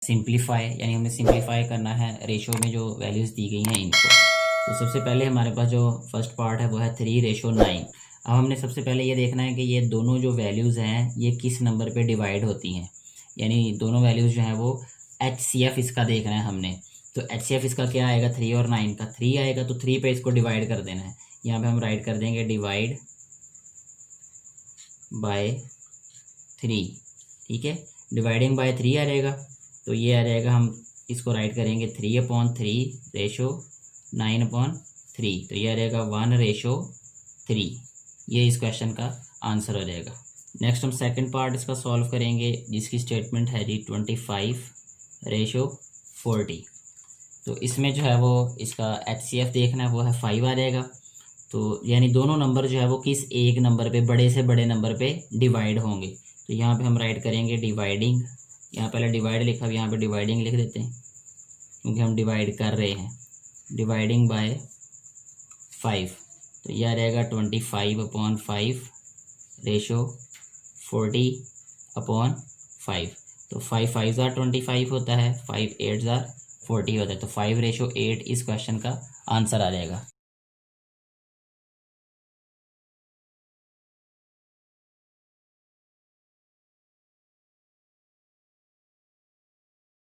Simplify, यानी हमें simplify करना है रेशो में जो वैल्यूज़ दी गई हैं इनको। तो सबसे पहले हमारे पास जो फर्स्ट पार्ट है वो है 3:9। अब हमने सबसे पहले ये देखना है कि ये दोनों जो वैल्यूज़ हैं ये किस नंबर पे डिवाइड होती हैं, यानी दोनों वैल्यूज़ जो हैं वो HCF इसका देखना है हमने। तो HCF इसका क्या आएगा, 3 और 9 का 3 आएगा, तो 3 पे इसको डिवाइड कर देना है। यहाँ पे हम राइट कर देंगे डिवाइड बाय 3, ठीक है। डिवाइडिंग बाय 3 आ जाएगा, तो ये आ जाएगा, हम इसको राइट करेंगे 3/3 रेशो 9/3, तो ये आ जाएगा 1:3। ये इस क्वेश्चन का आंसर हो जाएगा। नेक्स्ट हम सेकंड पार्ट इसका सॉल्व करेंगे, जिसकी स्टेटमेंट है जी 25:40। तो इसमें जो है वो इसका HCF देखना है, वो है 5 आ जाएगा। तो यानी दोनों नंबर जो है वो किस एक नंबर पे, बड़े से बड़े नंबर पे डिवाइड होंगे। तो यहाँ पे हम राइट करेंगे डिवाइडिंग, यहाँ पहले डिवाइड लिखा, अब यहाँ पे डिवाइडिंग लिख देते हैं क्योंकि हम डिवाइड कर रहे हैं। डिवाइडिंग बाय 5, तो यह आ जाएगा 25/5 रेशो 40/5। तो 5 5 ज़ार 25 होता है, 5 8 ज़ार 40 होता है, तो 5:8 इस क्वेश्चन का आंसर आ जाएगा।